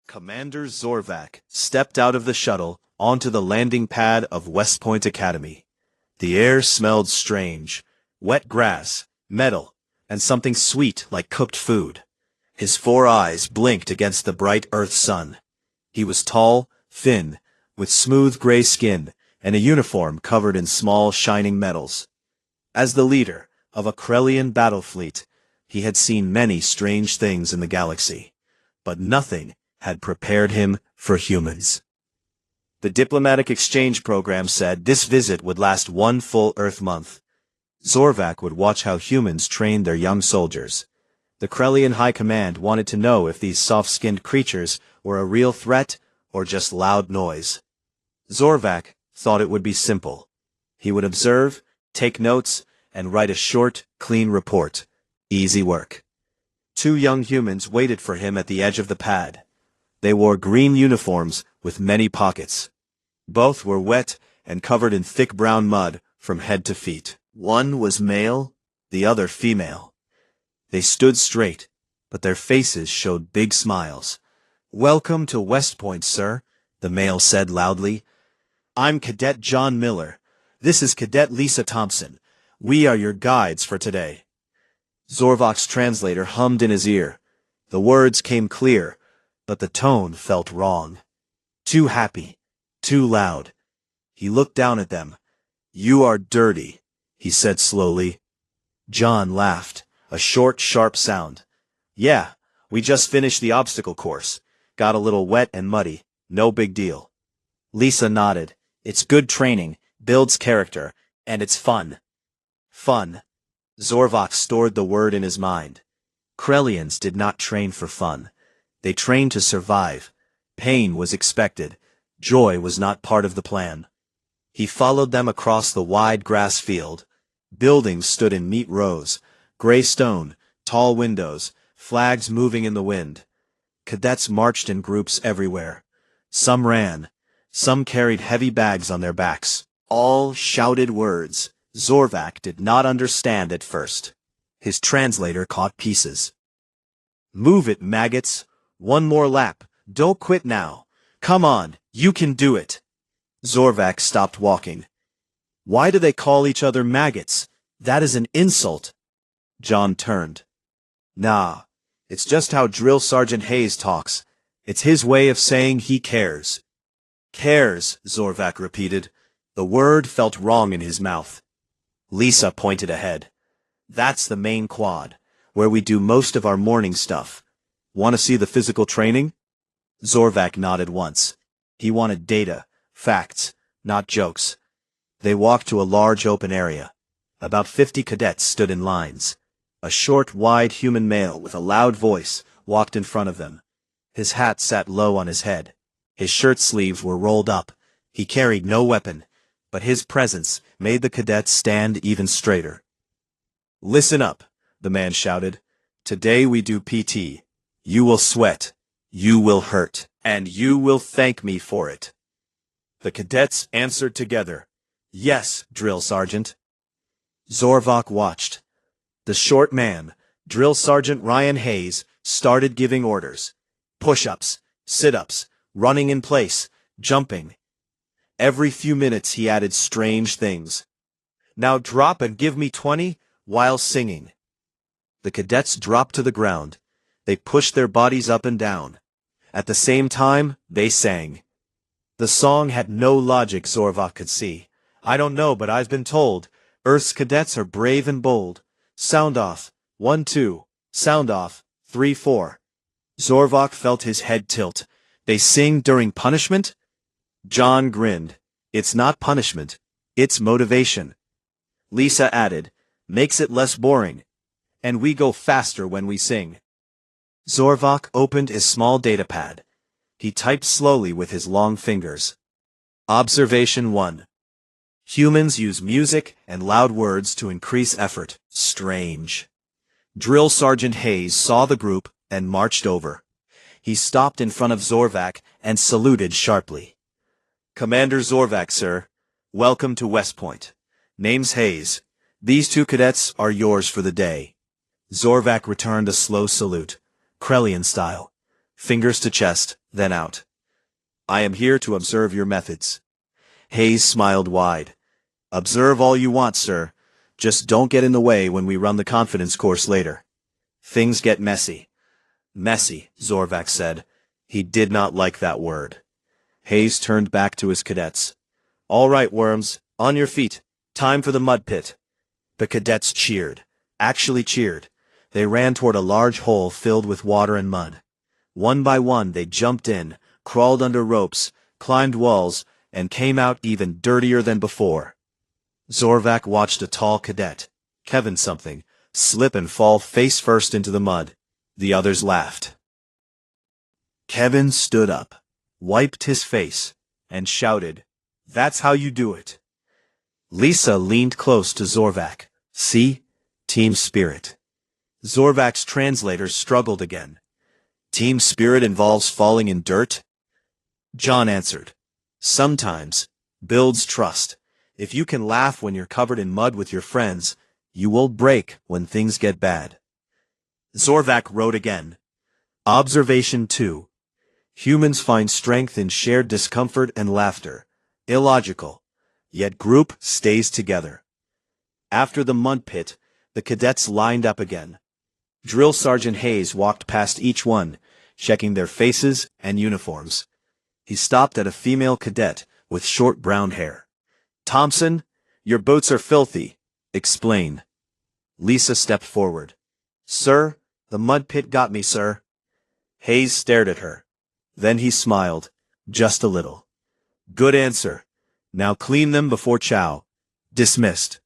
Commander Zorvac stepped out of the shuttle onto the landing pad of West Point Academy. The air smelled strange, wet grass, metal, and something sweet like cooked food. His 4 eyes blinked against the bright Earth sun. He was tall, thin, with smooth gray skin and a uniform covered in small shining metals. As the leader of a Krellian battle fleet, he had seen many strange things in the galaxy, but nothing had prepared him for humans. The diplomatic exchange program said this visit would last 1 full Earth month. Zorvac would watch how humans trained their young soldiers. The Krellian High Command wanted to know if these soft-skinned creatures were a real threat or just loud noise. Zorvac thought it would be simple. He would observe, take notes, and write a short, clean report. Easy work. 2 young humans waited for him at the edge of the pad. They wore green uniforms with many pockets. Both were wet and covered in thick brown mud from head to feet. One was male, the other female. They stood straight, but their faces showed big smiles. "Welcome to West Point, sir," the male said loudly. "I'm Cadet John Miller. This is Cadet Lisa Thompson. We are your guides for today." Zorvac's translator hummed in his ear. The words came clear, but the tone felt wrong. Too happy, too loud. He looked down at them. "You are dirty," he said slowly. John laughed, a short, sharp sound. "Yeah, we just finished the obstacle course. Got a little wet and muddy. No big deal." Lisa nodded. "It's good training, builds character, and it's fun." Fun. Zorvac stored the word in his mind. Krellians did not train for fun. They trained to survive. Pain was expected. Joy was not part of the plan. He followed them across the wide grass field. Buildings stood in neat rows. Gray stone, tall windows, flags moving in the wind. Cadets marched in groups everywhere. Some ran. Some carried heavy bags on their backs. All shouted words Zorvac did not understand at first. His translator caught pieces. "Move it, maggots. 1 more lap. Don't quit now. Come on, you can do it." Zorvac stopped walking. "Why do they call each other maggots? That is an insult." John turned. "Nah, it's just how Drill Sergeant Hayes talks. It's his way of saying he cares." "Cares," Zorvac repeated. The word felt wrong in his mouth. Lisa pointed ahead. "That's the main quad, where we do most of our morning stuff. Want to see the physical training?" Zorvac nodded once. He wanted data, facts, not jokes. They walked to a large open area. About 50 cadets stood in lines. A short, wide human male with a loud voice walked in front of them. His hat sat low on his head. His shirt sleeves were rolled up. He carried no weapon, but his presence made the cadets stand even straighter. "Listen up," the man shouted. "Today we do PT. You will sweat, you will hurt, and you will thank me for it." The cadets answered together. "Yes, Drill Sergeant." Zorvac watched. The short man, Drill Sergeant Ryan Hayes, started giving orders. Push-ups, sit-ups, running in place, jumping. Every few minutes he added strange things. "Now drop and give me 20 while singing." The cadets dropped to the ground. They pushed their bodies up and down. At the same time, they sang. The song had no logic, Zorvac could see. "I don't know, but I've been told Earth's cadets are brave and bold. Sound off. 1, 2. Sound off. 3, 4. Zorvac felt his head tilt. "They sing during punishment?" John grinned. "It's not punishment. It's motivation." Lisa added, "Makes it less boring. And we go faster when we sing." Zorvac opened his small datapad. He typed slowly with his long fingers. Observation 1. Humans use music and loud words to increase effort. Strange. Drill Sergeant Hayes saw the group and marched over. He stopped in front of Zorvac and saluted sharply. "Commander Zorvac, sir. Welcome to West Point. Name's Hayes. These 2 cadets are yours for the day." Zorvac returned a slow salute, Krellian style. Fingers to chest, then out. I am here to observe your methods. Hayes smiled wide. Observe all you want, sir. Just don't get in the way when we run the confidence course later. Things get messy. Messy, Zorvac said. He did not like that word. Hayes turned back to his cadets. All right, worms, on your feet. Time for the mud pit. The cadets cheered. Actually cheered. They ran toward a large hole filled with water and mud. One by one they jumped in, crawled under ropes, climbed walls, and came out even dirtier than before. Zorvac watched a tall cadet, Kevin something, slip and fall face first into the mud. The others laughed. Kevin stood up, wiped his face, and shouted, "That's how you do it." Lisa leaned close to Zorvac. See? Team spirit. Zorvac's translators struggled again. Team spirit involves falling in dirt? John answered. Sometimes. Builds trust. If you can laugh when you're covered in mud with your friends, you will break when things get bad. Zorvac wrote again. Observation 2. Humans find strength in shared discomfort and laughter. Illogical. Yet group stays together. After the mud pit, the cadets lined up again. Drill Sergeant Hayes walked past each one, checking their faces and uniforms. He stopped at a female cadet with short brown hair. Thompson, your boots are filthy. Explain. Lisa stepped forward. Sir, the mud pit got me, sir. Hayes stared at her. Then he smiled, just a little. Good answer. Now clean them before chow. Dismissed.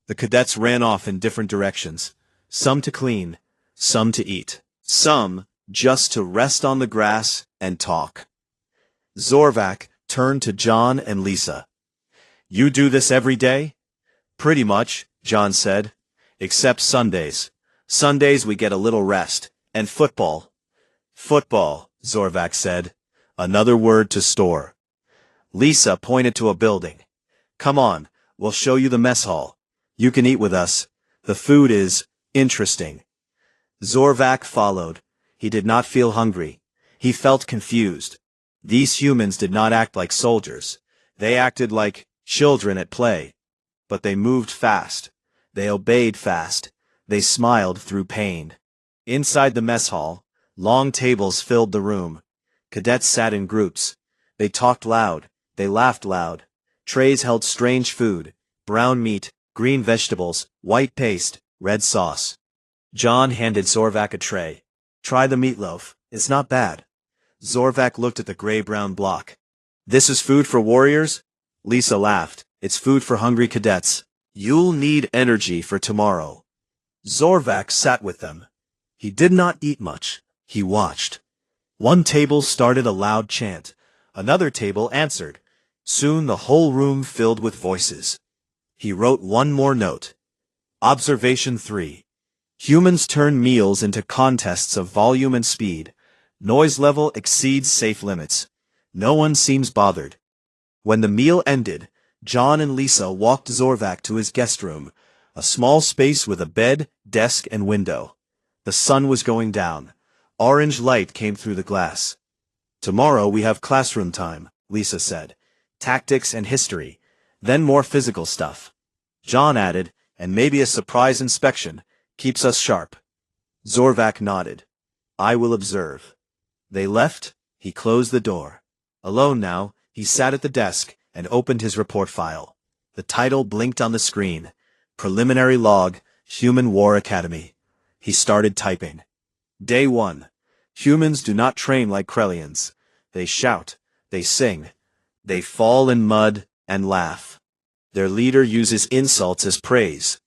The cadets ran off in different directions, some to clean, some to eat, some just to rest on the grass and talk. Zorvac turned to John and Lisa. You do this every day? Pretty much, John said, except Sundays. Sundays we get a little rest, and football. Football, Zorvac said, another word to store. Lisa pointed to a building. Come on, we'll show you the mess hall. You can eat with us. The food is interesting. Zorvac followed. He did not feel hungry. He felt confused. These humans did not act like soldiers. They acted like children at play. But they moved fast. They obeyed fast. They smiled through pain. Inside the mess hall, long tables filled the room. Cadets sat in groups. They talked loud. They laughed loud. Trays held strange food, brown meat, green vegetables, white paste, red sauce. John handed Zorvac a tray. Try the meatloaf. It's not bad. Zorvac looked at the gray-brown block. This is food for warriors? Lisa laughed. It's food for hungry cadets. You'll need energy for tomorrow. Zorvac sat with them. He did not eat much. He watched. One table started a loud chant. Another table answered. Soon the whole room filled with voices. He wrote one more note. Observation 3. Humans turn meals into contests of volume and speed. Noise level exceeds safe limits. No one seems bothered. When the meal ended, John and Lisa walked Zorvac to his guest room, a small space with a bed, desk, and window. The sun was going down. Orange light came through the glass. Tomorrow we have classroom time, Lisa said. Tactics and history. Then more physical stuff. John added, and maybe a surprise inspection. Keeps us sharp. Zorvac nodded. I will observe. They left. He closed the door. Alone now, he sat at the desk and opened his report file. The title blinked on the screen. Preliminary Log, Human War Academy. He started typing. Day 1. Humans do not train like Krellians. They shout. They sing. They fall in mud and laugh. Their leader uses insults as praise.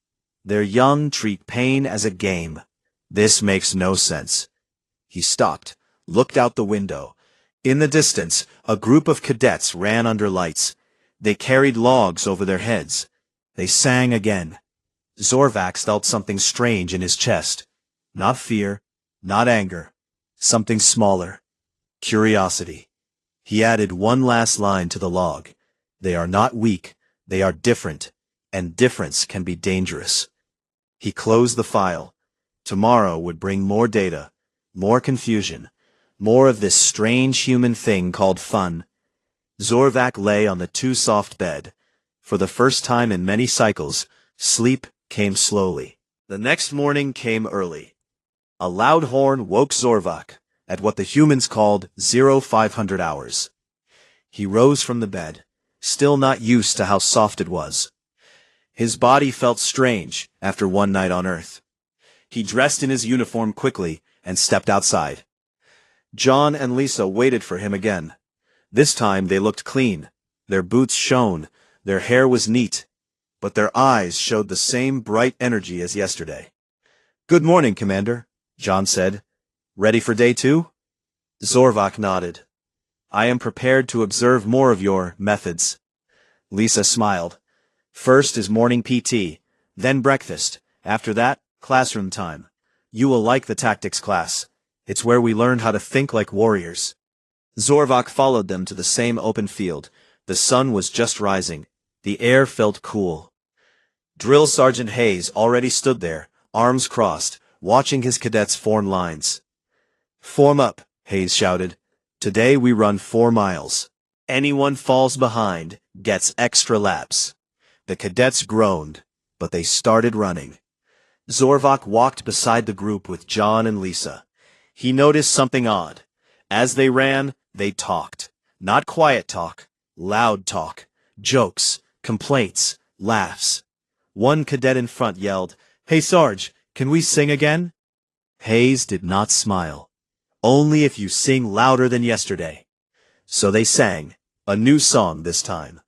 Their young treat pain as a game. This makes no sense. He stopped, looked out the window. In the distance, a group of cadets ran under lights. They carried logs over their heads. They sang again. Zorvac felt something strange in his chest. Not fear, not anger. Something smaller. Curiosity. He added one last line to the log. They are not weak, they are different, and difference can be dangerous. He closed the file. Tomorrow would bring more data, more confusion, More of this strange human thing called fun. Zorvak lay on the too-soft bed. For the first time in many cycles, sleep came slowly. The next morning came early. A loud horn woke Zorvak at what the humans called 0500 hours. He rose from the bed, still not used to how soft it was. His body felt strange after one night on Earth. He dressed in his uniform quickly and stepped outside. John and Lisa waited for him again. This time they looked clean. Their boots shone, their hair was neat, but their eyes showed the same bright energy as yesterday. "Good morning, Commander," John said. "Ready for day 2? Zorvak nodded. "I am prepared to observe more of your methods." Lisa smiled. "First is morning PT, then breakfast. After that, classroom time. You will like the tactics class. It's where we learn how to think like warriors." Zorvak followed them to the same open field. The sun was just rising. The air felt cool. Drill Sergeant Hayes already stood there, arms crossed, watching his cadets form lines. "Form up," Hayes shouted. "Today we run 4 miles. Anyone falls behind gets extra laps." The cadets groaned, but they started running. Zorvak walked beside the group with John and Lisa. He noticed something odd. As they ran, they talked. Not quiet talk, loud talk. Jokes, complaints, laughs. One cadet in front yelled, "Hey Sarge, can we sing again?" Hayes did not smile. "Only if you sing louder than yesterday." So they sang, a new song this time.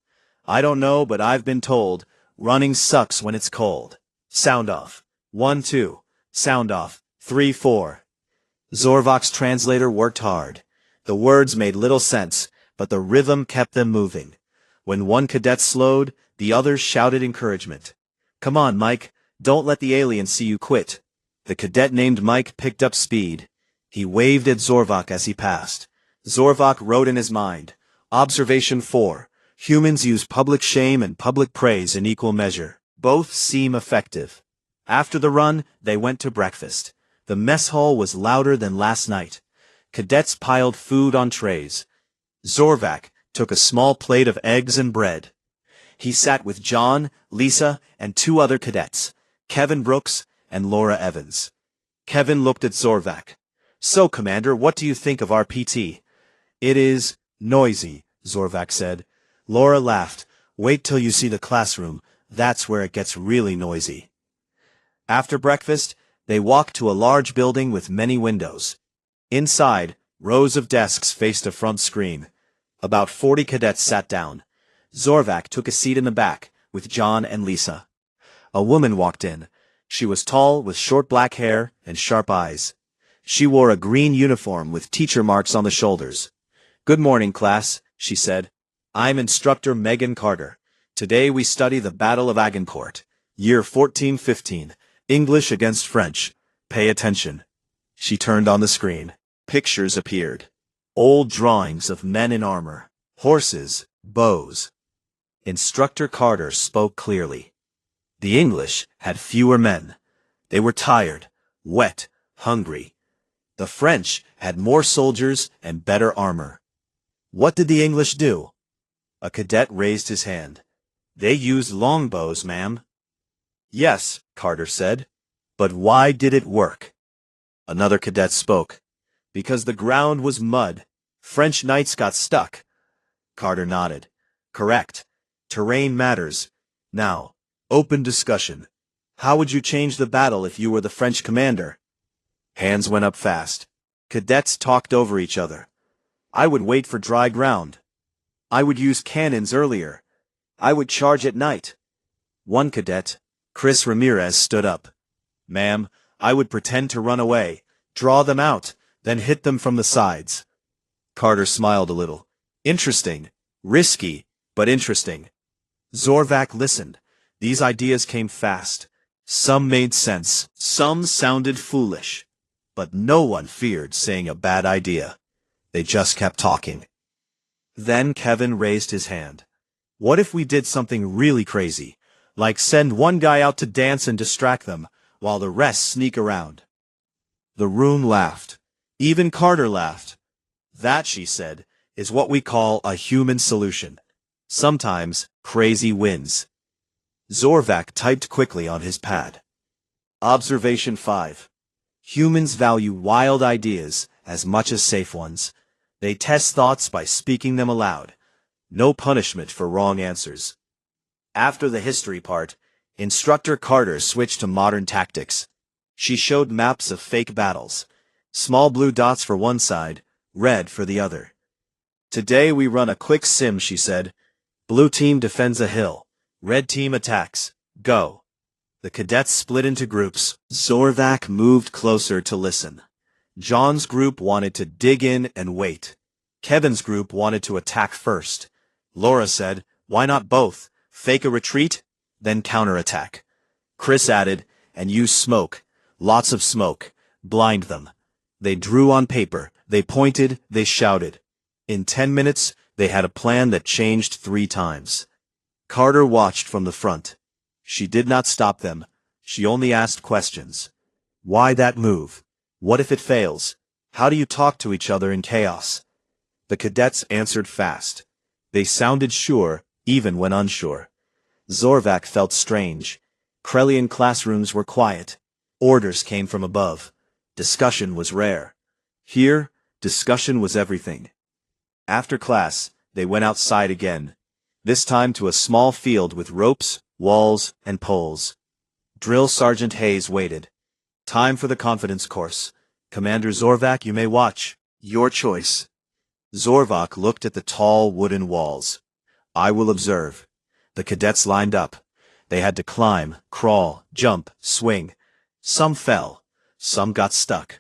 "I don't know, but I've been told, running sucks when it's cold. Sound off. 1, 2. Sound off. 3, 4. Zorvak's translator worked hard. The words made little sense, but the rhythm kept them moving. When one cadet slowed, the others shouted encouragement. "Come on, Mike. Don't let the aliens see you quit." The cadet named Mike picked up speed. He waved at Zorvak as he passed. Zorvak wrote in his mind, "Observation 4. Humans use public shame and public praise in equal measure. Both seem effective." After the run, they went to breakfast. The mess hall was louder than last night. Cadets piled food on trays. Zorvak took a small plate of eggs and bread. He sat with John, Lisa, and 2 other cadets, Kevin Brooks and Laura Evans. Kevin looked at Zorvak. "So, Commander, what do you think of our PT?" "It is noisy," Zorvak said. Laura laughed. "Wait till you see the classroom. That's where it gets really noisy." After breakfast, they walked to a large building with many windows. Inside, rows of desks faced a front screen. About 40 cadets sat down. Zorvak took a seat in the back, with John and Lisa. A woman walked in. She was tall, with short black hair and sharp eyes. She wore a green uniform with teacher marks on the shoulders. "Good morning, class," she said. "I'm Instructor Megan Carter. Today we study the Battle of Agincourt, year 1415, English against French. Pay attention." She turned on the screen. Pictures appeared. Old drawings of men in armor, horses, bows. Instructor Carter spoke clearly. The English had fewer men. They were tired, wet, hungry. The French had more soldiers and better armor. What did the English do? A cadet raised his hand. "They used longbows, ma'am." "Yes," Carter said. "But why did it work?" Another cadet spoke. "Because the ground was mud. French knights got stuck." Carter nodded. "Correct. Terrain matters. Now, open discussion. How would you change the battle if you were the French commander?" Hands went up fast. Cadets talked over each other. "I would wait for dry ground. I would use cannons earlier. I would charge at night." One cadet, Chris Ramirez, stood up. "Ma'am, I would pretend to run away, draw them out, then hit them from the sides." Carter smiled a little. "Interesting. Risky, but interesting." Zorvak listened. These ideas came fast. Some made sense. Some sounded foolish. But no one feared saying a bad idea. They just kept talking. Then Kevin raised his hand. "What if we did something really crazy? Like send one guy out to dance and distract them, while the rest sneak around?" The room laughed. Even Carter laughed. That, she said, is what we call a human solution. Sometimes, crazy wins. Zorvak typed quickly on his pad. Observation 5. Humans value wild ideas as much as safe ones. They test thoughts by speaking them aloud. No punishment for wrong answers. After the history part, Instructor Carter switched to modern tactics. She showed maps of fake battles. Small blue dots for one side, red for the other. Today we run a quick sim, she said. Blue team defends a hill. Red team attacks. Go. The cadets split into groups. Zorvak moved closer to listen. John's group wanted to dig in and wait. Kevin's group wanted to attack first. Laura said, why not both? Fake a retreat, then counterattack. Chris added, and use smoke. Lots of smoke. Blind them. They drew on paper. They pointed. They shouted. In 10 minutes, they had a plan that changed 3 times. Carter watched from the front. She did not stop them. She only asked questions. Why that move? What if it fails? How do you talk to each other in chaos? The cadets answered fast. They sounded sure, even when unsure. Zorvak felt strange. Krelian classrooms were quiet. Orders came from above. Discussion was rare. Here, discussion was everything. After class, they went outside again. This time to a small field with ropes, walls, and poles. Drill Sergeant Hayes waited. Time for the confidence course. Commander Zorvak, you may watch. Your choice. Zorvak looked at the tall wooden walls. I will observe. The cadets lined up. They had to climb, crawl, jump, swing. Some fell. Some got stuck.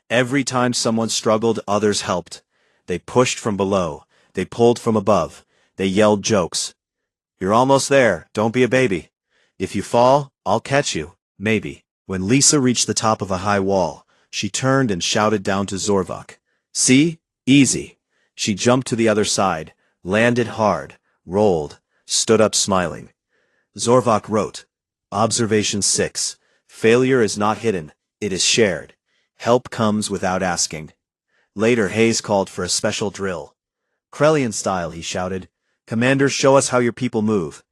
Every time someone struggled, others helped. They pushed from below. They pulled from above. They yelled jokes. You're almost there. Don't be a baby. If you fall, I'll catch you. Maybe. When Lisa reached the top of a high wall, she turned and shouted down to Zorvak. See? Easy. She jumped to the other side, landed hard, rolled, stood up smiling. Zorvak wrote, Observation 6. Failure is not hidden. It is shared. Help comes without asking. Later, Hayes called for a special drill. Krelian style, he shouted. Commander, show us how your people move.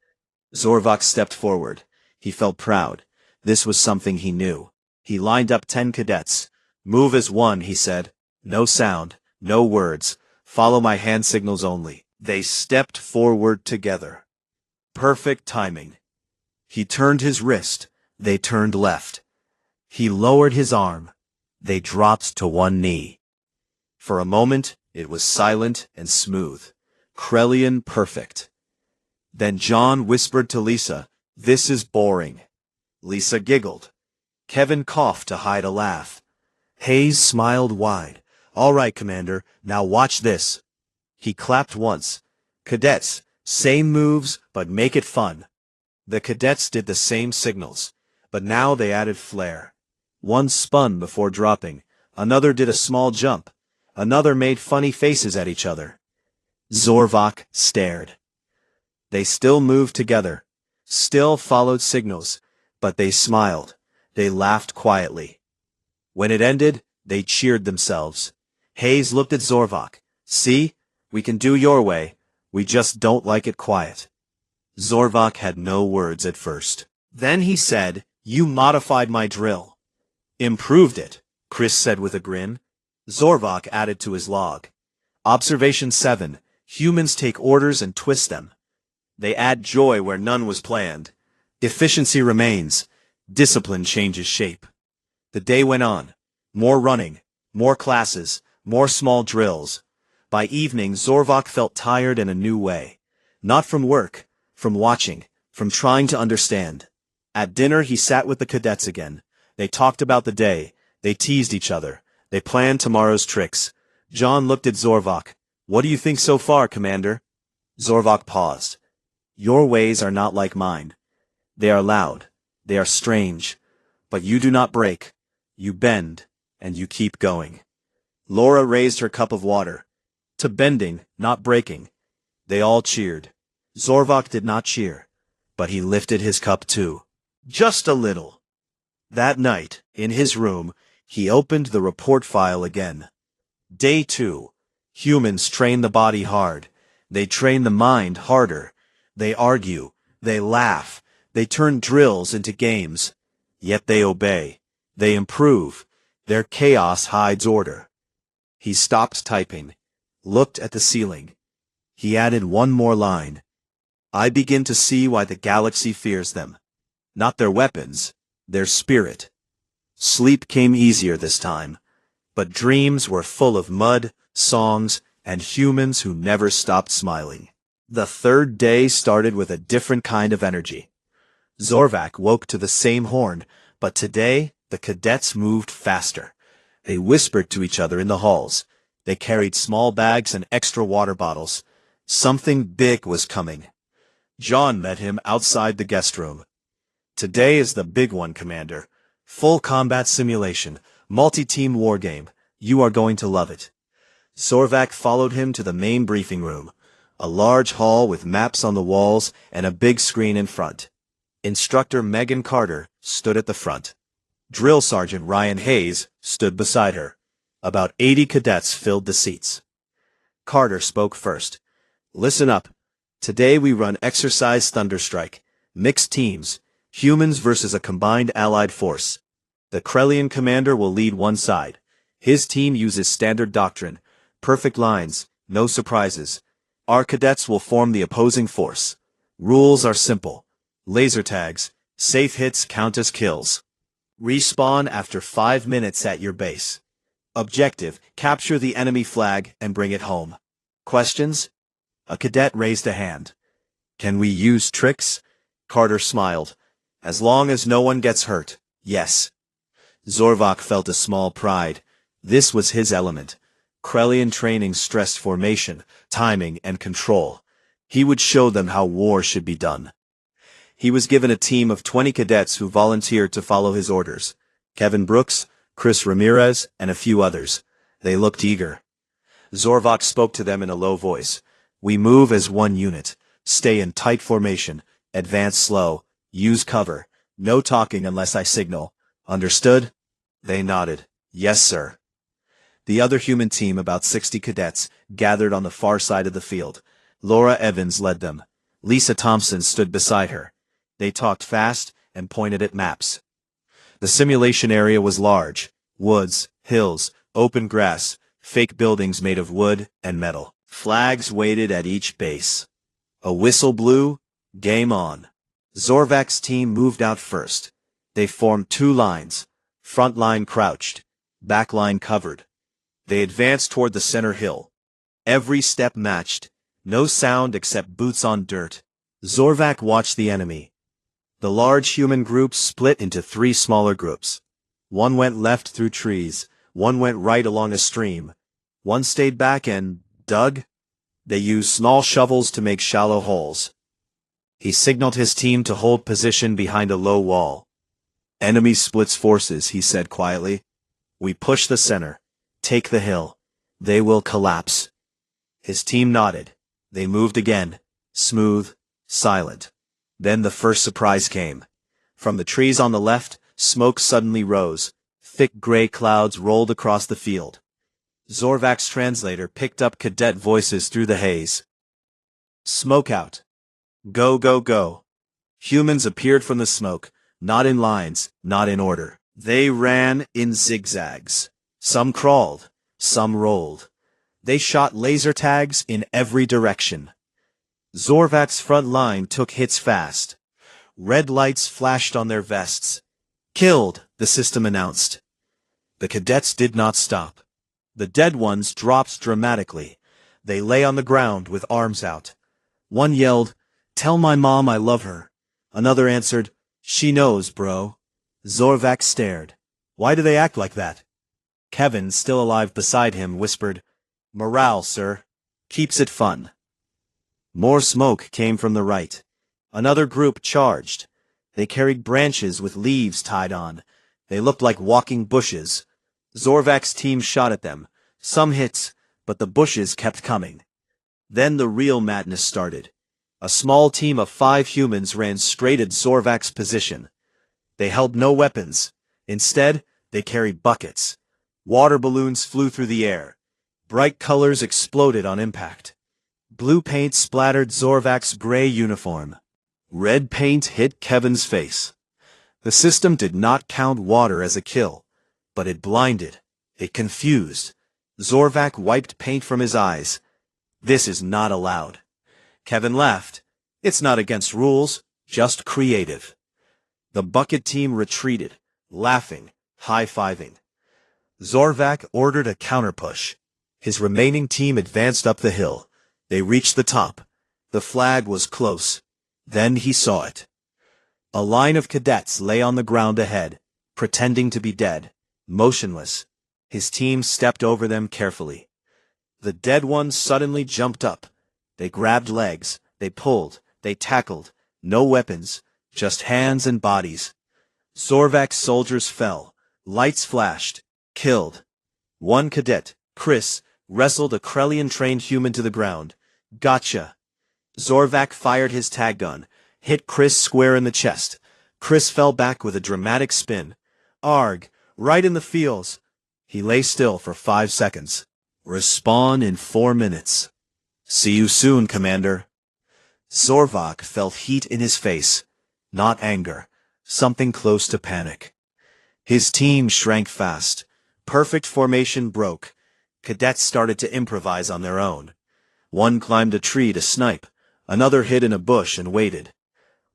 Zorvak stepped forward. He felt proud. This was something he knew. He lined up 10 cadets. Move as one, he said. No sound, no words. Follow my hand signals only. They stepped forward together. Perfect timing. He turned his wrist. They turned left. He lowered his arm. They dropped to one knee. For a moment, it was silent and smooth. Krelian perfect. Then John whispered to Lisa, This is boring. Lisa giggled. Kevin coughed to hide a laugh. Hayes smiled wide. All right, Commander, now watch this. He clapped once. Cadets, same moves, but make it fun. The cadets did the same signals, but now they added flair. One spun before dropping. Another did a small jump. Another made funny faces at each other. Zorvak stared. They still moved together, still followed signals, but they smiled. They laughed quietly. When it ended, they cheered themselves. Hayes looked at Zorvak. See? We can do your way. We just don't like it quiet. Zorvak had no words at first. Then he said, You modified my drill. Improved it, Chris said with a grin. Zorvak added to his log. Observation 7. Humans take orders and twist them. They add joy where none was planned. Efficiency remains. Discipline changes shape. The day went on. More running, more classes, more small drills. By evening, Zorvak felt tired in a new way. Not from work, from watching, from trying to understand. At dinner, he sat with the cadets again. They talked about the day. They teased each other. They planned tomorrow's tricks. John looked at Zorvak. What do you think so far, Commander? Zorvak paused. Your ways are not like mine. They are loud. They are strange. But you do not break. You bend, and you keep going. Laura raised her cup of water. To bending, not breaking. They all cheered. Zorvak did not cheer, but he lifted his cup too. Just a little. That night, in his room, he opened the report file again. Day 2. Humans train the body hard. They train the mind harder. They argue. They laugh. They turn drills into games. Yet they obey. They improve. Their chaos hides order. He stopped typing, looked at the ceiling. He added one more line. I begin to see why the galaxy fears them. Not their weapons, their spirit. Sleep came easier this time, but dreams were full of mud, songs, and humans who never stopped smiling. The third day started with a different kind of energy. Zorvak woke to the same horn, but today the cadets moved faster. They whispered to each other in the halls. They carried small bags and extra water bottles. Something big was coming. John met him outside the guest room. Today is the big one, Commander. Full combat simulation, multi-team wargame. You are going to love it. Zorvak followed him to the main briefing room, a large hall with maps on the walls and a big screen in front. Instructor Megan Carter stood at the front. Drill Sergeant Ryan Hayes stood beside her. About 80 cadets filled the seats. Carter spoke first. Listen up. Today we run Exercise Thunderstrike. Mixed teams. Humans versus a combined allied force. The Krellian commander will lead one side. His team uses standard doctrine. Perfect lines. No surprises. Our cadets will form the opposing force. Rules are simple. Laser tags. Safe hits count as kills. Respawn after 5 minutes at your base. Objective, capture the enemy flag and bring it home. Questions? A cadet raised a hand. Can we use tricks? Carter smiled. As long as no one gets hurt, yes. Zorvak felt a small pride. This was his element. Krellian training stressed formation, timing, and control. He would show them how war should be done. He was given a team of 20 cadets who volunteered to follow his orders. Kevin Brooks, Chris Ramirez, and a few others. They looked eager. Zorvak spoke to them in a low voice. We move as one unit. Stay in tight formation. Advance slow. Use cover. No talking unless I signal. Understood? They nodded. Yes, sir. The other human team, about 60 cadets, gathered on the far side of the field. Laura Evans led them. Lisa Thompson stood beside her. They talked fast and pointed at maps. The simulation area was large. Woods, hills, open grass, fake buildings made of wood and metal. Flags waited at each base. A whistle blew. Game on. Zorvak's team moved out first. They formed 2 lines. Front line crouched. Back line covered. They advanced toward the center hill. Every step matched. No sound except boots on dirt. Zorvak watched the enemy. The large human group split into 3 smaller groups. One went left through trees. One went right along a stream. One stayed back and dug. They used small shovels to make shallow holes. He signaled his team to hold position behind a low wall. Enemy splits forces, he said quietly. We push the center. Take the hill. They will collapse. His team nodded. They moved again. Smooth. Silent. Then the first surprise came. From the trees on the left, smoke suddenly rose. Thick gray clouds rolled across the field. Zorvak's translator picked up cadet voices through the haze. Smoke out. Go, go, go. Humans appeared from the smoke, not in lines, not in order. They ran in zigzags. Some crawled, some rolled. They shot laser tags in every direction. Zorvak's front line took hits fast. Red lights flashed on their vests. Killed, the system announced. The cadets did not stop. The dead ones dropped dramatically. They lay on the ground with arms out. One yelled, "Tell my mom I love her." Another answered, "She knows, bro." Zorvak stared. Why do they act like that? Kevin, still alive beside him, whispered, "Morale, sir. Keeps it fun." More smoke came from the right. Another group charged. They carried branches with leaves tied on. They looked like walking bushes. Zorvak's team shot at them. Some hits, but the bushes kept coming. Then the real madness started. A small team of 5 humans ran straight at Zorvak's position. They held no weapons. Instead, they carried buckets. Water balloons flew through the air. Bright colors exploded on impact. Blue paint splattered Zorvak's gray uniform. Red paint hit Kevin's face. The system did not count water as a kill, but it blinded. It confused. Zorvak wiped paint from his eyes. This is not allowed. Kevin laughed. It's not against rules, just creative. The bucket team retreated, laughing, high-fiving. Zorvak ordered a counterpush. His remaining team advanced up the hill. They reached the top. The flag was close. Then he saw it. A line of cadets lay on the ground ahead, pretending to be dead, motionless. His team stepped over them carefully. The dead ones suddenly jumped up. They grabbed legs, they pulled, they tackled. No weapons, just hands and bodies. Zorvak's soldiers fell. Lights flashed. Killed. One cadet, Chris, wrestled a Krellian-trained human to the ground. Gotcha. Zorvak fired his tag gun, hit Chris square in the chest. Chris fell back with a dramatic spin. Arg, right in the feels. He lay still for 5 seconds. Respawn in 4 minutes. See you soon, Commander. Zorvak felt heat in his face. Not anger. Something close to panic. His team shrank fast. Perfect formation broke. Cadets started to improvise on their own. One climbed a tree to snipe. Another hid in a bush and waited.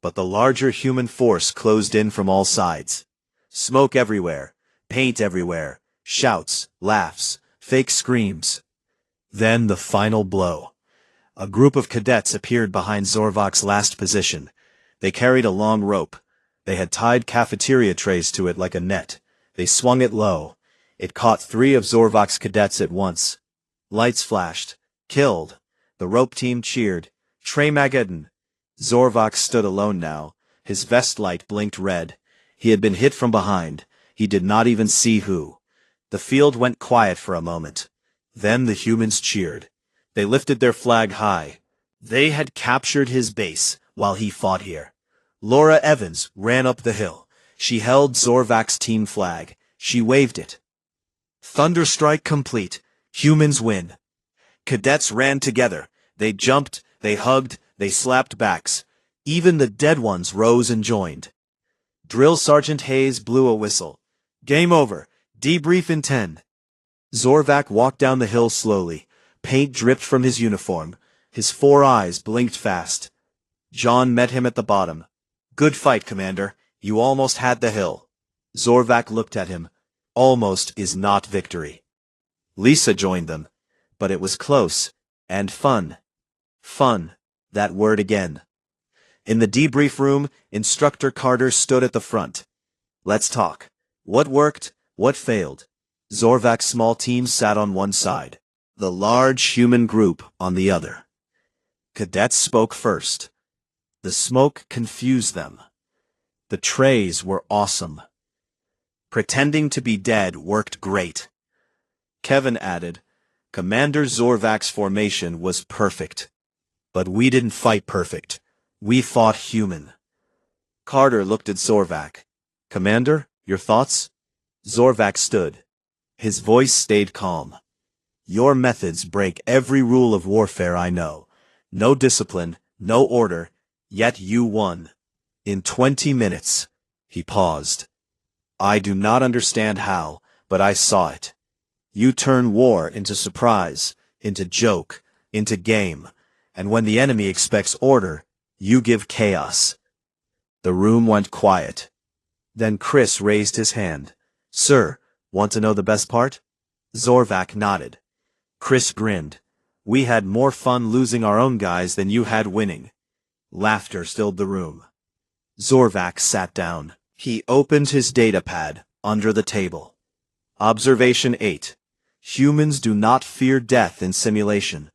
But the larger human force closed in from all sides. Smoke everywhere. Paint everywhere. Shouts, laughs, fake screams. Then the final blow. A group of cadets appeared behind Zorvak's last position. They carried a long rope. They had tied cafeteria trays to it like a net. They swung it low. It caught 3 of Zorvak's cadets at once. Lights flashed. Killed. The rope team cheered. Tremageddon. Zorvak stood alone now. His vest light blinked red. He had been hit from behind. He did not even see who. The field went quiet for a moment. Then the humans cheered. They lifted their flag high. They had captured his base while he fought here. Laura Evans ran up the hill. She held Zorvak's team flag. She waved it. Thunderstrike complete. Humans win. Cadets ran together. They jumped, they hugged, they slapped backs. Even the dead ones rose and joined. Drill Sergeant Hayes blew a whistle. Game over. Debrief in 10. Zorvak walked down the hill slowly. Paint dripped from his uniform. His 4 eyes blinked fast. John met him at the bottom. Good fight, Commander. You almost had the hill. Zorvak looked at him. Almost is not victory. Lisa joined them. But it was close. And fun. Fun. That word again. In the debrief room, Instructor Carter stood at the front. Let's talk. What worked? What failed? Zorvak's small team sat on one side. The large human group on the other. Cadets spoke first. The smoke confused them. The trays were awesome. Pretending to be dead worked great. Kevin added, Commander Zorvak's formation was perfect. But we didn't fight perfect. We fought human. Carter looked at Zorvak. Commander, your thoughts? Zorvak stood. His voice stayed calm. Your methods break every rule of warfare I know. No discipline, no order, yet you won. In 20 minutes. He paused. I do not understand how, but I saw it. You turn war into surprise, into joke, into game, and when the enemy expects order, you give chaos. The room went quiet. Then Chris raised his hand. Sir, want to know the best part? Zorvak nodded. Chris grinned. We had more fun losing our own guys than you had winning. Laughter filled the room. Zorvak sat down. He opened his datapad under the table. Observation 8. Humans do not fear death in simulation.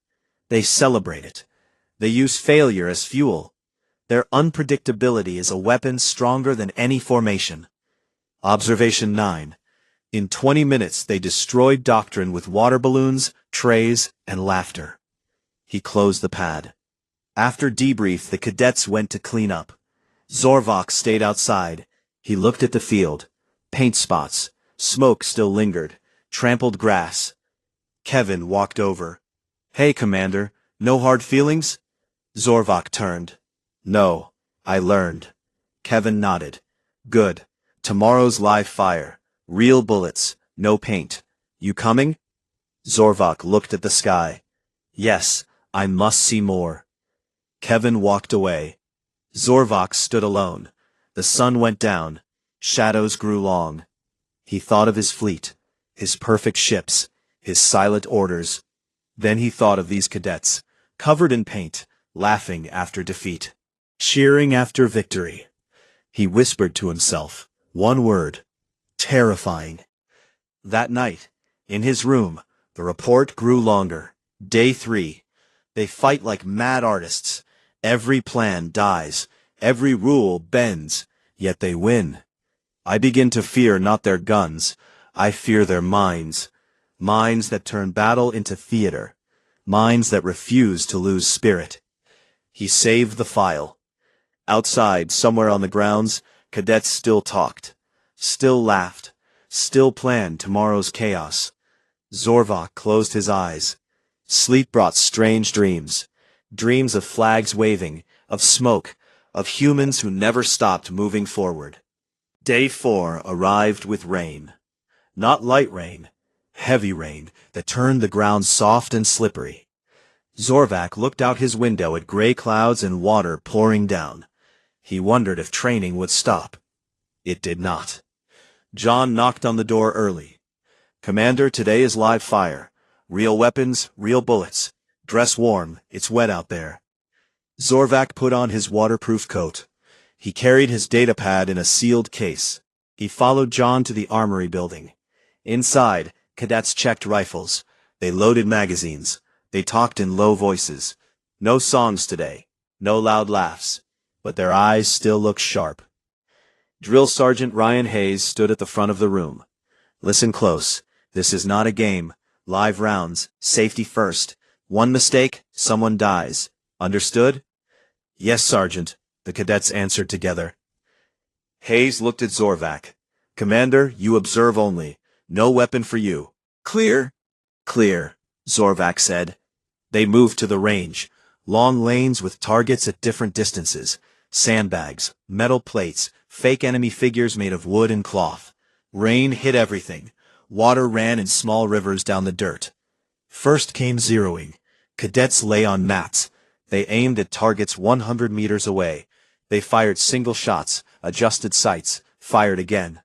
They celebrate it. They use failure as fuel. Their unpredictability is a weapon stronger than any formation. Observation 9. In 20 minutes they destroyed doctrine with water balloons, trays, and laughter. He closed the pad. After debrief, the cadets went to clean up. Zorvak stayed outside. He looked at the field. Paint spots. Smoke still lingered. Trampled grass. Kevin walked over. "Hey, Commander, no hard feelings?" Zorvak turned. "No, I learned." Kevin nodded. "Good. Tomorrow's live fire. Real bullets, no paint. You coming?" Zorvak looked at the sky. "Yes, I must see more." Kevin walked away. Zorvak stood alone. The sun went down. Shadows grew long. He thought of his fleet, his perfect ships, his silent orders. Then he thought of these cadets, covered in paint, laughing after defeat, cheering after victory. He whispered to himself, one word: terrifying. That night, in his room, the report grew longer. Day 3. They fight like mad artists. Every plan dies. Every rule bends. Yet they win. I begin to fear not their guns. I fear their minds. Minds that turn battle into theater. Minds that refuse to lose spirit. He saved the file. Outside, somewhere on the grounds, cadets still talked. Still laughed. Still planned tomorrow's chaos. Zorvak closed his eyes. Sleep brought strange dreams. Dreams of flags waving, of smoke, of humans who never stopped moving forward. Day 4 arrived with rain. Not light rain, heavy rain that turned the ground soft and slippery. Zorvak looked out his window at gray clouds and water pouring down. He wondered if training would stop. It did not. John knocked on the door early. "Commander, today is live fire. Real weapons, real bullets. Dress warm, it's wet out there." Zorvak put on his waterproof coat. He carried his datapad in a sealed case. He followed John to the armory building. Inside, cadets checked rifles. They loaded magazines. They talked in low voices. No songs today. No loud laughs. But their eyes still looked sharp. Drill Sergeant Ryan Hayes stood at the front of the room. "Listen close. This is not a game. Live rounds. Safety first. One mistake, someone dies. Understood?" "Yes, Sergeant," the cadets answered together. Hayes looked at Zorvak. "Commander, you observe only. No weapon for you. Clear?" "Clear," Zorvak said. They moved to the range. Long lanes with targets at different distances. Sandbags, metal plates, fake enemy figures made of wood and cloth. Rain hit everything. Water ran in small rivers down the dirt. First came zeroing. Cadets lay on mats. They aimed at targets 100 meters away. They fired single shots, adjusted sights, fired again.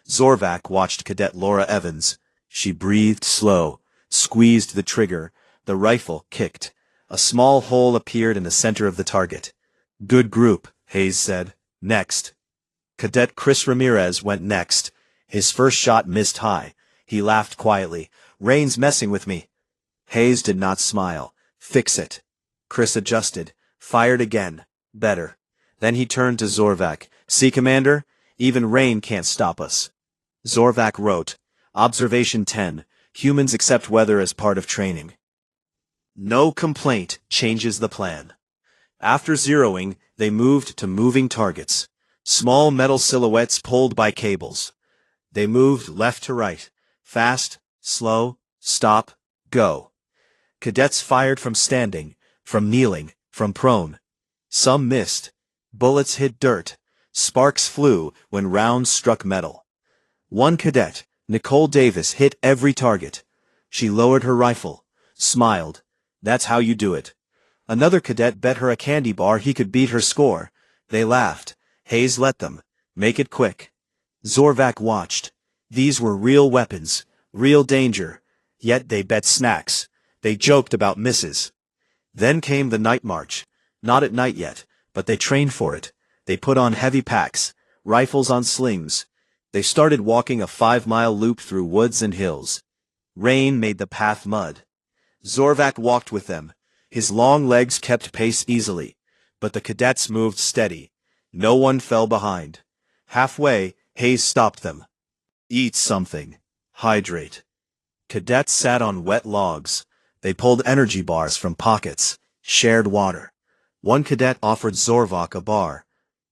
Zorvak watched Cadet Laura Evans. She breathed slow, squeezed the trigger. The rifle kicked. A small hole appeared in the center of the target. "Good group," Hayes said. "Next." Cadet Chris Ramirez went next. His first shot missed high. He laughed quietly. "Rain's messing with me." Hayes did not smile. "Fix it." Chris adjusted. Fired again. Better. Then he turned to Zorvak. "See, Commander? Even rain can't stop us." Zorvak wrote, "Observation 10. Humans accept weather as part of training. No complaint changes the plan." After zeroing, they moved to moving targets. Small metal silhouettes pulled by cables. They moved left to right. Fast, slow, stop, go. Cadets fired from standing, from kneeling, from prone. Some missed. Bullets hit dirt. Sparks flew when rounds struck metal. One cadet, Nicole Davis, hit every target. She lowered her rifle, smiled. "That's how you do it." Another cadet bet her a candy bar he could beat her score. They laughed. Hayes let them. "Make it quick." Zorvak watched. These were real weapons, real danger. Yet they bet snacks. They joked about misses. Then came the night march. Not at night yet, but they trained for it. They put on heavy packs, rifles on slings. They started walking a 5-mile loop through woods and hills. Rain made the path mud. Zorvak walked with them. His long legs kept pace easily, but the cadets moved steady. No one fell behind. Halfway, Hayes stopped them. "Eat something. Hydrate." Cadets sat on wet logs. They pulled energy bars from pockets, shared water. One cadet offered Zorvak a bar.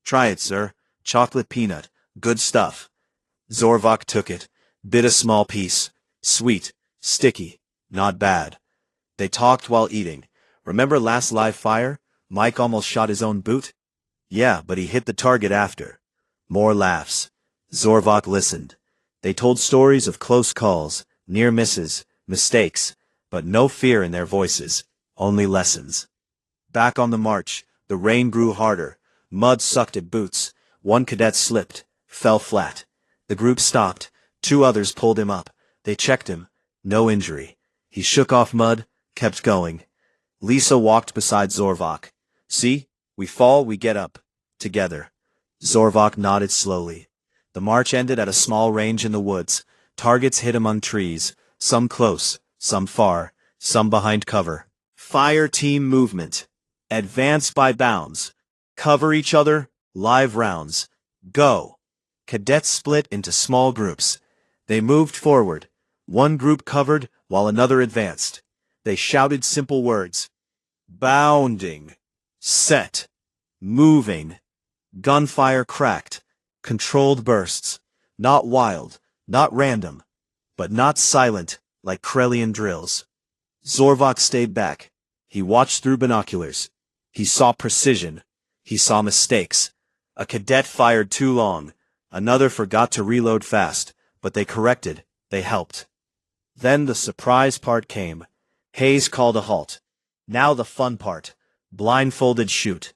"Try it, sir. Chocolate peanut. Good stuff." Zorvak took it, bit a small piece. Sweet, sticky, Not bad. They talked while eating. Remember last live fire? Mike almost shot his own boot? Yeah, but he hit the target after. More laughs. Zorvak listened. They told stories of close calls, near misses, mistakes, but no fear in their voices, only lessons. Back on the march, the rain grew harder. Mud sucked at boots. One cadet slipped, fell flat. The group stopped. 2 others pulled him up. They checked him. No injury. He shook off mud, kept going. Lisa walked beside Zorvak. See? We fall, we get up. Together. Zorvak nodded slowly. The march ended at a small range in the woods. Targets hid among trees, some close, some far, some behind cover. Fire team movement. Advance by bounds. Cover each other, live rounds. Go. Cadets split into small groups. They moved forward. One group covered while another advanced. They shouted simple words. Bounding. Set. Moving. Gunfire cracked. Controlled bursts. Not wild, not random, but not silent like Krelian drills. Zorvak stayed back. He watched through binoculars. He saw precision. He saw mistakes. A cadet fired too long. Another forgot to reload fast, but they corrected. They helped. Then the surprise part came. Hayes called a halt. Now the fun part. Blindfolded shoot.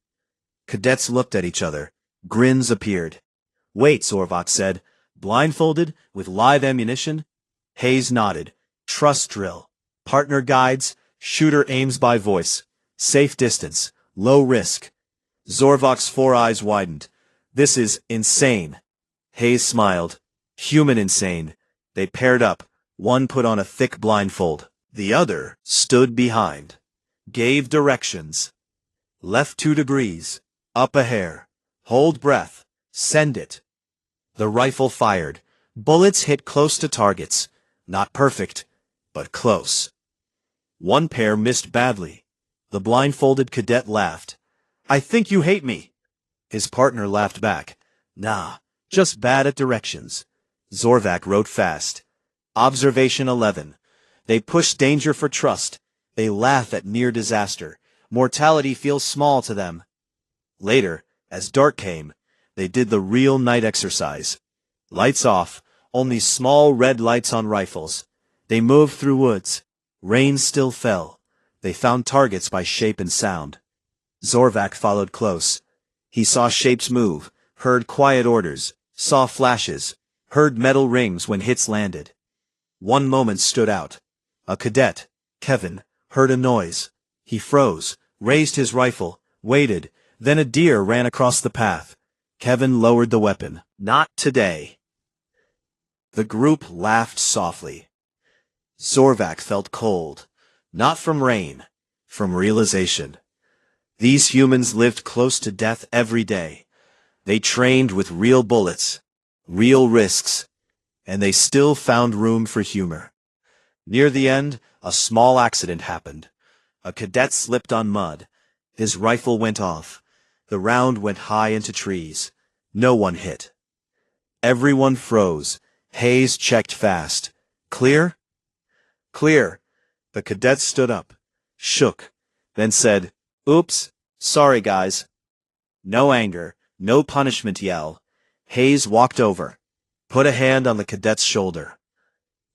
Cadets looked at each other. Grins appeared. Wait, Zorvak said. Blindfolded, with live ammunition? Hayes nodded. Trust drill. Partner guides. Shooter aims by voice. Safe distance. Low risk. Zorvak's 4 eyes widened. This is insane. Hayes smiled. Human insane. They paired up. One put on a thick blindfold. The other stood behind. Gave directions. Left 2 degrees. Up a hair. Hold breath. Send it. The rifle fired. Bullets hit close to targets. Not perfect, but close. One pair missed badly. The blindfolded cadet laughed. I think you hate me. His partner laughed back. Nah, just bad at directions. Zorvak wrote fast. Observation 11. They push danger for trust. They laugh at near disaster. Mortality feels small to them. Later, as dark came, they did the real night exercise. Lights off, only small red lights on rifles. They moved through woods. Rain still fell. They found targets by shape and sound. Zorvak followed close. He saw shapes move, heard quiet orders, saw flashes, heard metal rings when hits landed. One moment stood out. A cadet, Kevin, heard a noise. He froze, raised his rifle, waited, then a deer ran across the path. Kevin lowered the weapon. Not today. The group laughed softly. Zorvak felt cold. Not from rain, from realization. These humans lived close to death every day. They trained with real bullets, real risks, and they still found room for humor. Near the end, a small accident happened. A cadet slipped on mud. His rifle went off. The round went high into trees. No one hit. Everyone froze. Hayes checked fast. Clear? Clear. The cadet stood up, shook, then said, Oops, sorry guys. No anger, no punishment yell. Hayes walked over, put a hand on the cadet's shoulder.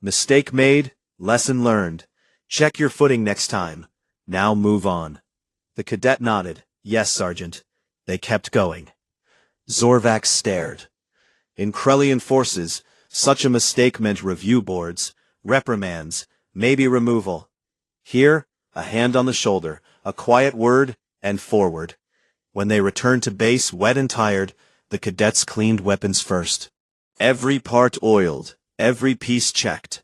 Mistake made, lesson learned. Check your footing next time. Now move on. The cadet nodded. Yes, Sergeant. They kept going. Zorvak stared. In Krelian forces, such a mistake meant review boards, reprimands, maybe removal. Here, a hand on the shoulder, a quiet word, and forward. When they returned to base wet and tired, the cadets cleaned weapons first. Every part oiled, every piece checked.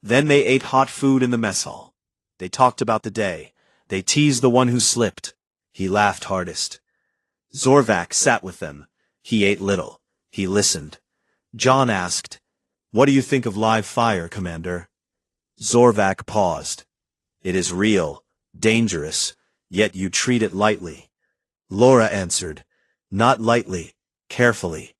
Then they ate hot food in the mess hall. They talked about the day. They teased the one who slipped. He laughed hardest. Zorvak sat with them. He ate little. He listened. John asked, What do you think of live fire, Commander? Zorvak paused. It is real, dangerous, yet you treat it lightly. Laura answered, Not lightly, carefully.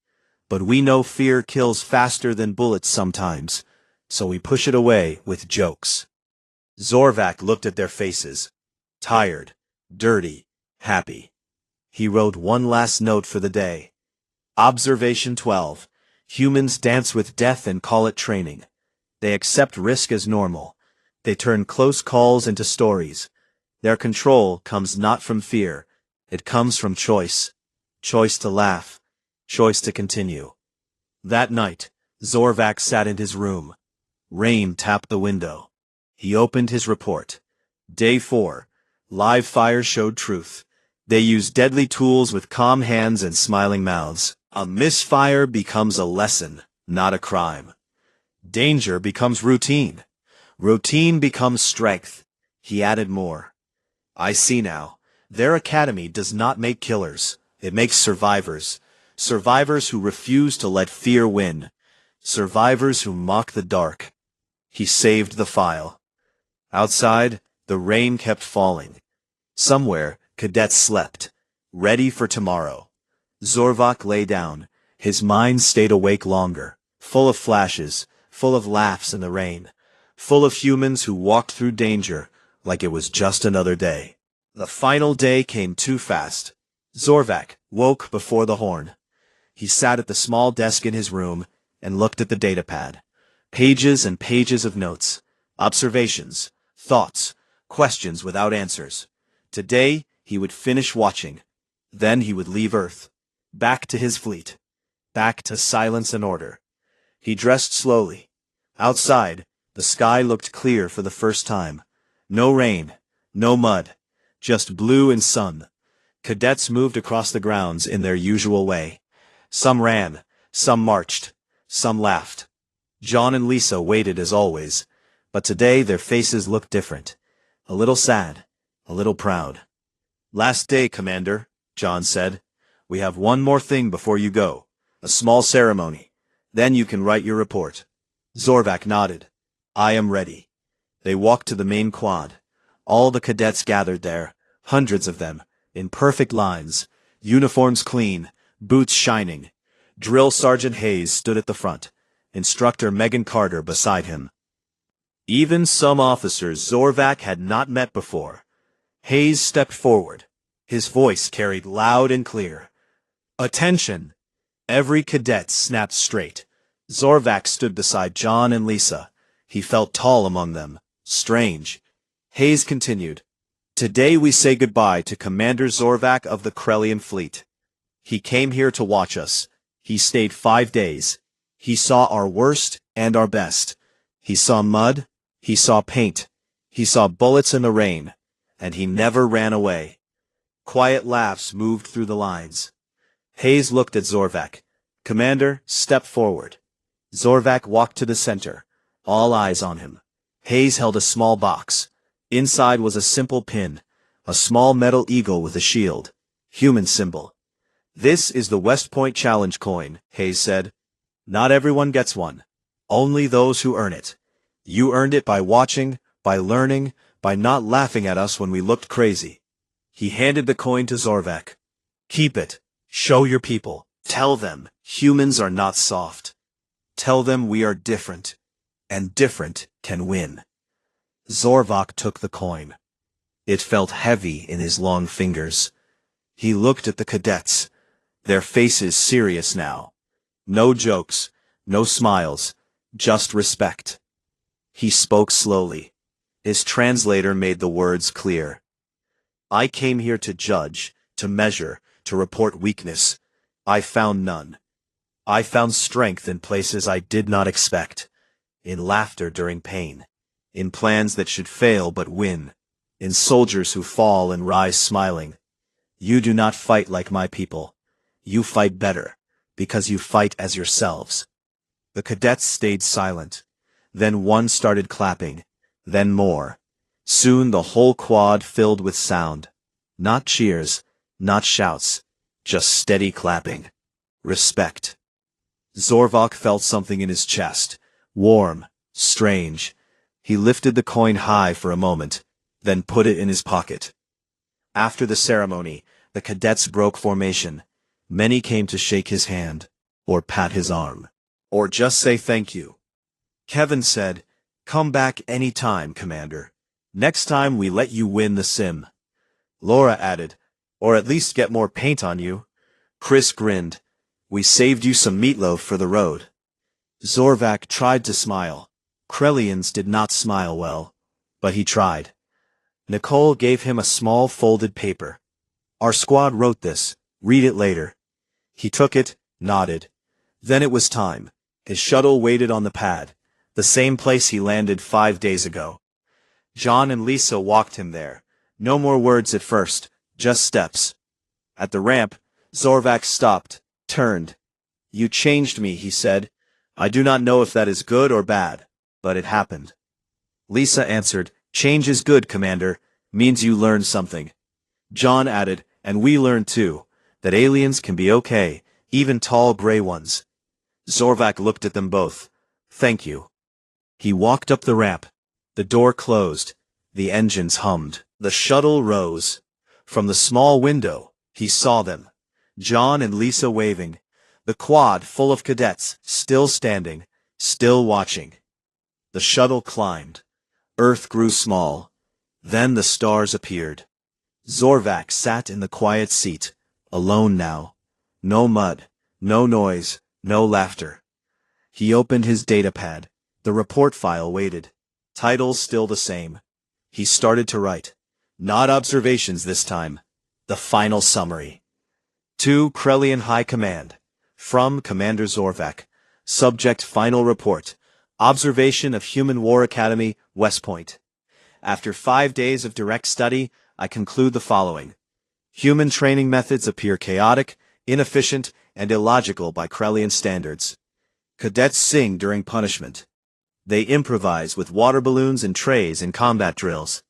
But we know fear kills faster than bullets sometimes, so we push it away with jokes. Zorvak looked at their faces. Tired, dirty, happy. He wrote one last note for the day. Observation 12. Humans dance with death and call it training. They accept risk as normal. They turn close calls into stories. Their control comes not from fear. It comes from choice. Choice to laugh. Choice to continue. That night, Zorvak sat in his room. Rain tapped the window. He opened his report. Day 4. Live fire showed truth. They use deadly tools with calm hands and smiling mouths. A misfire becomes a lesson, not a crime. Danger becomes routine. Routine becomes strength. He added more. I see now. Their academy does not make killers. It makes survivors. Survivors who refuse to let fear win. Survivors who mock the dark. He saved the file. Outside, the rain kept falling. Somewhere, cadets slept, ready for tomorrow. Zorvak lay down. His mind stayed awake longer, full of flashes, full of laughs in the rain, full of humans who walked through danger like it was just another day. The final day came too fast. Zorvak woke before the horn. He sat at the small desk in his room and looked at the datapad. Pages and pages of notes, observations, thoughts, questions without answers. Today, he would finish watching. Then he would leave Earth. Back to his fleet. Back to silence and order. He dressed slowly. Outside, the sky looked clear for the first time. No rain, no mud, just blue and sun. Cadets moved across the grounds in their usual way. Some ran, some marched, some laughed. John and Lisa waited as always, but today their faces looked different. A little sad, a little proud. Last day, Commander, John said. We have one more thing before you go. A small ceremony. Then you can write your report. Zorvak nodded. I am ready. They walked to the main quad. All the cadets gathered there, hundreds of them, in perfect lines, uniforms clean, boots shining. Drill Sergeant Hayes stood at the front, Instructor Megan Carter beside him. Even some officers Zorvak had not met before. Hayes stepped forward. His voice carried loud and clear. Attention! Every cadet snapped straight. Zorvak stood beside John and Lisa. He felt tall among them. Strange. Hayes continued. Today we say goodbye to Commander Zorvak of the Krellian Fleet. He came here to watch us. He stayed 5 days. He saw our worst and our best. He saw mud. He saw paint. He saw bullets in the rain. And he never ran away. Quiet laughs moved through the lines. Hayes looked at Zorvak. Commander, step forward. Zorvak walked to the center. All eyes on him. Hayes held a small box. Inside was a simple pin. A small metal eagle with a shield. Human symbol. This is the West Point Challenge coin, Hayes said. Not everyone gets one. Only those who earn it. You earned it by watching, by learning, by not laughing at us when we looked crazy. He handed the coin to Zorvak. Keep it. Show your people. Tell them humans are not soft. Tell them we are different. And different can win. Zorvak took the coin. It felt heavy in his long fingers. He looked at the cadets. Their faces serious now. No jokes, no smiles, just respect. He spoke slowly. His translator made the words clear. I came here to judge, to measure, to report weakness. I found none. I found strength in places I did not expect. In laughter during pain. In plans that should fail but win. In soldiers who fall and rise smiling. You do not fight like my people. You fight better, because you fight as yourselves. The cadets stayed silent. Then one started clapping. Then more. Soon the whole quad filled with sound. Not cheers, not shouts, just steady clapping. Respect. Zorvak felt something in his chest. Warm, strange. He lifted the coin high for a moment, then put it in his pocket. After the ceremony, the cadets broke formation. Many came to shake his hand, or pat his arm, or just say thank you. Kevin said, Come back any time, Commander. Next time we let you win the sim. Laura added, or at least get more paint on you. Chris grinned. We saved you some meatloaf for the road. Zorvac tried to smile. Krelians did not smile well, but he tried. Nicole gave him a small folded paper. Our squad wrote this. Read it later. He took it, nodded. Then it was time. His shuttle waited on the pad, the same place he landed 5 days ago. John and Lisa walked him there. No more words at first, just steps. At the ramp, Zorvac stopped, turned. You changed me, he said. I do not know if that is good or bad, but it happened. Lisa answered, change is good, Commander, means you learned something. John added, and we learned too, that aliens can be okay, even tall gray ones. Zorvac looked at them both. Thank you. He walked up the ramp. The door closed. The engines hummed. The shuttle rose. From the small window, he saw them. John and Lisa waving. The quad full of cadets, still standing, still watching. The shuttle climbed. Earth grew small. Then the stars appeared. Zorvac sat in the quiet seat, alone now. No mud, no noise, no laughter. He opened his datapad. The report file waited. Titles still the same. He started to write. Not observations this time. The final summary. To Krelian High Command. From Commander Zorvac. Subject Final Report. Observation of Human War Academy, West Point. After 5 days of direct study, I conclude the following. Human training methods appear chaotic, inefficient, and illogical by Krelian standards. Cadets sing during punishment. They improvise with water balloons and trays in combat drills.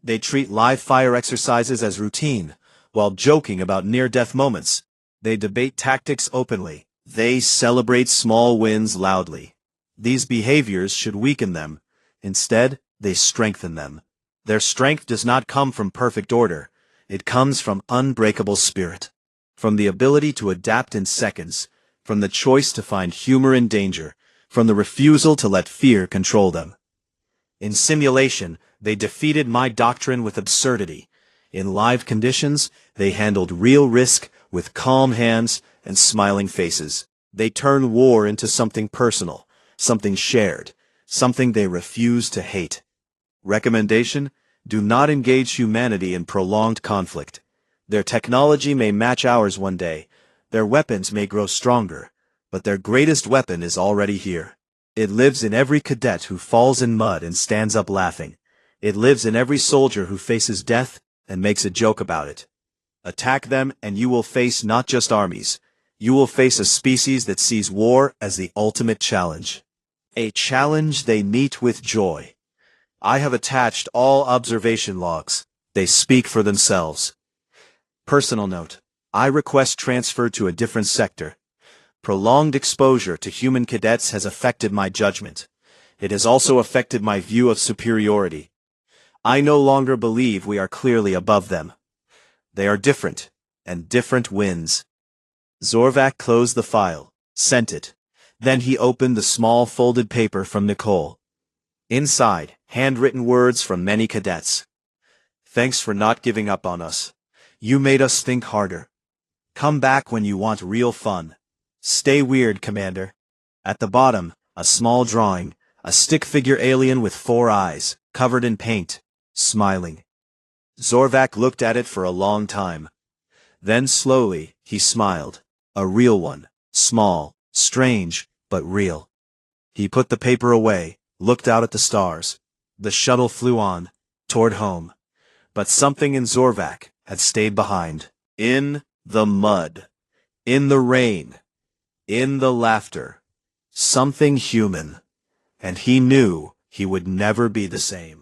They treat live fire exercises as routine, while joking about near-death moments. They debate tactics openly. They celebrate small wins loudly. These behaviors should weaken them. Instead, they strengthen them. Their strength does not come from perfect order. It comes from unbreakable spirit. From the ability to adapt in seconds. From the choice to find humor in danger. From the refusal to let fear control them. In simulation, they defeated my doctrine with absurdity. In live conditions, they handled real risk with calm hands and smiling faces. They turn war into something personal, something shared, something they refuse to hate. Recommendation: do not engage humanity in prolonged conflict. Their technology may match ours one day, their weapons may grow stronger, but their greatest weapon is already here. It lives in every cadet who falls in mud and stands up laughing. It lives in every soldier who faces death and makes a joke about it. Attack them and you will face not just armies. You will face a species that sees war as the ultimate challenge. A challenge they meet with joy. I have attached all observation logs. They speak for themselves. Personal note. I request transfer to a different sector. Prolonged exposure to human cadets has affected my judgment. It has also affected my view of superiority. I no longer believe we are clearly above them. They are different, and different wins. Zorvac closed the file, sent it. Then he opened the small folded paper from Nicole. Inside, handwritten words from many cadets. Thanks for not giving up on us. You made us think harder. Come back when you want real fun. Stay weird, Commander. At the bottom, a small drawing, a stick figure alien with 4 eyes, covered in paint, smiling. Zorvac looked at it for a long time. Then slowly, he smiled. A real one, small, strange, but real. He put the paper away, looked out at the stars. The shuttle flew on, toward home. But something in Zorvac had stayed behind. In the mud. In the rain. In the laughter. Something human. And he knew he would never be the same.